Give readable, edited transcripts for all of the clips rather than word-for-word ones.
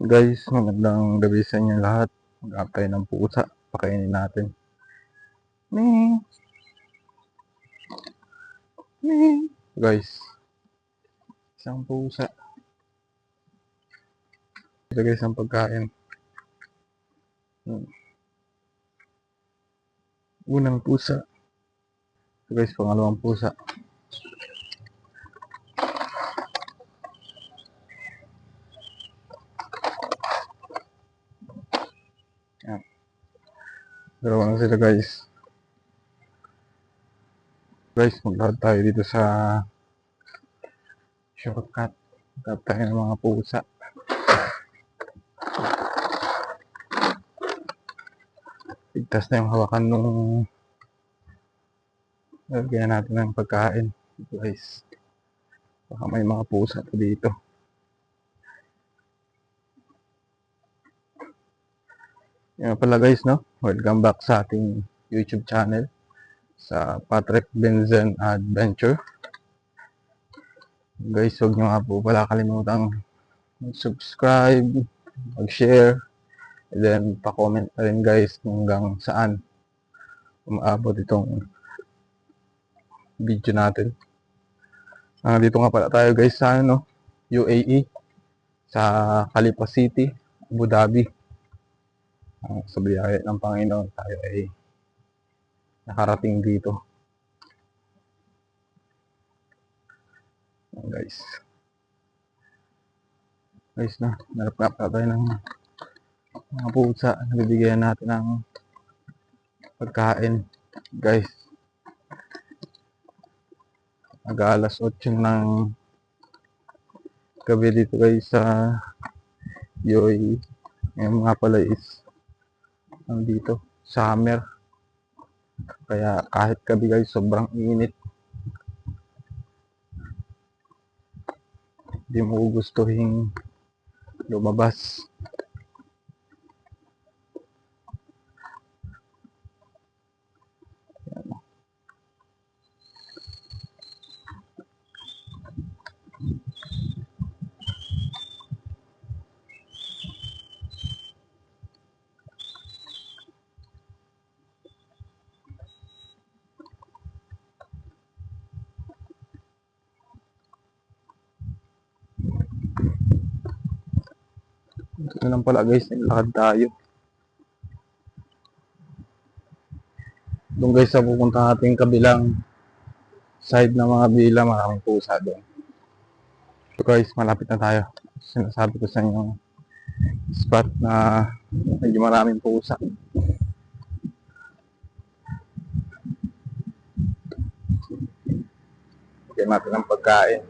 Guys, magandang gabi sa inyo lahat. Mag-aantay ng pusa. Pakainin natin. Meh, meh. Guys, isang pusa. Ito guys ang pagkain. Unang pusa. Ito guys, pangalawang pusa. Yan. Dalawa na sila guys. Guys, maglakad tayo dito sa shortcut. Magkakap tayo ng mga pusa. Ligtas na yung hawakan nung lagyan natin ng pagkain. Guys, baka may mga pusa pa dito. Yan pala guys, no? Welcome back sa ating YouTube channel sa Patrick Benzen Adventure. Guys, huwag nyo nga po pala kalimutang mag-subscribe, mag-share, and then pa-comment na rin guys kung hanggang saan umaabot itong video natin. Dito nga pala tayo guys sa UAE, sa Khalifa City, Abu Dhabi. Sa biyaya ng Panginoon tayo ay nakarating dito. Guys, na narap tayo ng mga pusa. Nabibigyan natin ng pagkain guys. Mag-alas 8 ng gabi dito guys sa UAE. Ngayon nga pala is dito summer, kaya kahit gabi guys sobrang init. Hindi mo gustuhin lumabas. Ito lang pala guys, nilakad tayo. Doon guys sa pupunta natin kabilang side ng mga bila, maraming pusa doon. So guys, malapit na tayo. Sinasabi ko sa inyo spot na medyo maraming pusa. Bigyan natin ng pagkain.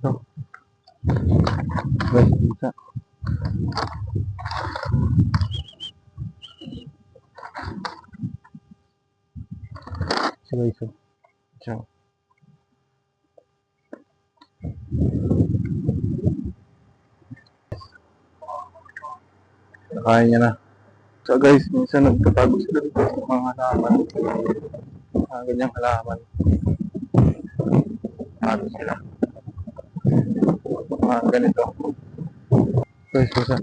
So, guys, pusa. So guys, ciao. Nakain niya na. So guys, minsan nagtatago sila dito sa mga halaman. Ganyang halaman. Tago sila. Ganito. Guys, pusa.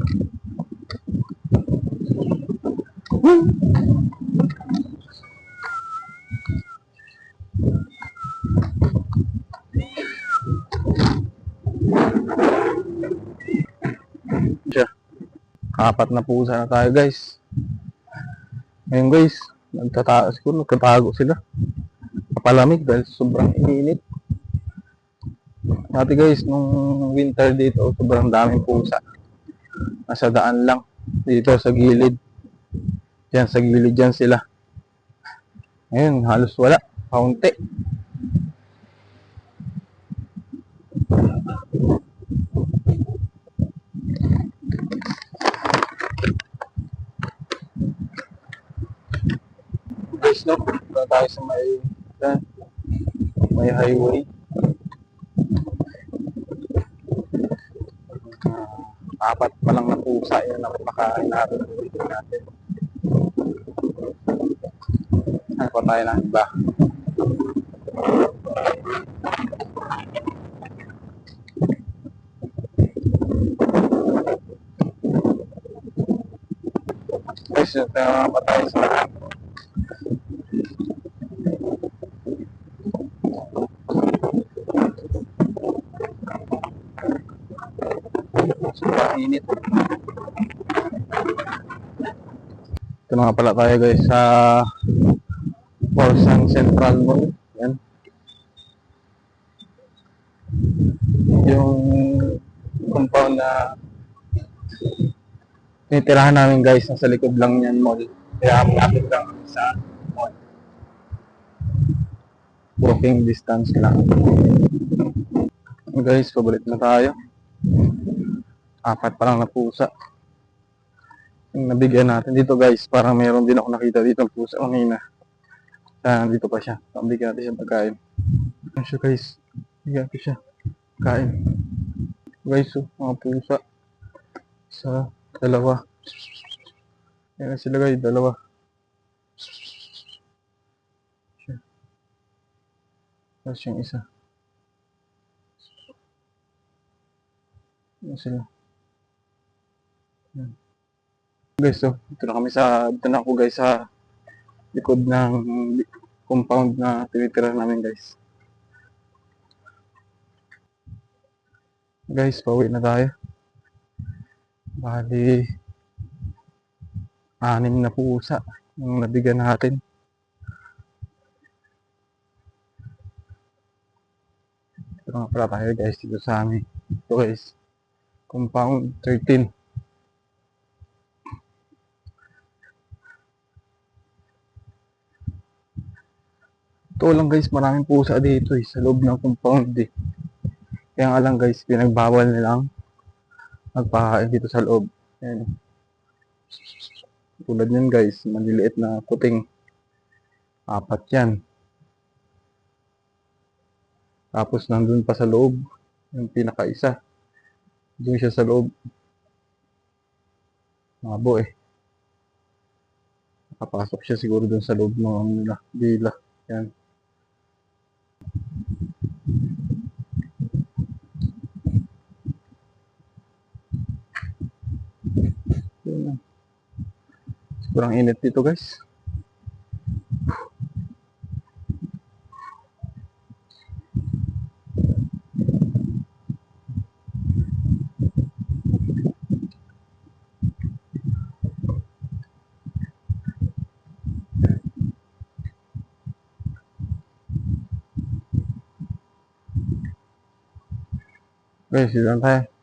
Apat na pusa na tayo guys. Ngayon guys, nagtatago sila. Kapalamig dahil sobrang init. Dati guys, nung winter dito, sobrang daming pusa. Nasa daan lang. Dito sa gilid. Diyan sa gilid dyan sila. Ngayon, halos wala. Kaunti. Guys, no? Punta tayo sa may highway. Apat pa lang na pusa yun ang pakain natin. Ano pa tayo ng iba? guys, yung patay sa lahat. Sobrang init. Ito na nga pala tayo guys sa Forsan Central Mall. Yan. Yung compound na tinitirahan namin guys, nasa likod lang yan mall. Kaya malapit lang kami sa mall. Walking distance lang. Guys, pabalit na tayo. 4 pa lang na pusa. Yung nabigyan natin dito guys, parang meron din ako nakita dito ng pusa kanina. Dito pa siya. Bigyan natin siya pagkain. Ano siya guys? Bigyan natin siya. Kain. Guys, mga pusa. Isa, dalawa. Yan sila guys, dalawa. Tapos yung isa. Yan sila. Yan. Guys, dito na ako guys sa likod ng compound na tinitira namin guys. Guys, pauwi na tayo. Bali 6 na pusa yung nabigyan natin. Ito nga pala tayo guys dito sa amin. Ito guys, compound 13. Ito lang guys, maraming pusa dito sa loob ng compound eh. Kaya nga lang guys, pinagbawal nilang magpakain dito sa loob. Ayan. Tulad yan guys, maliliit na kuting. 4 yan. Tapos nandun pa sa loob, yung pinaka-isa. Doon siya sa loob. Mabo eh. Nakapasok siya siguro doon sa loob ng bila. Yan. Sobrang init dito guys. Guys, dito lang tayo.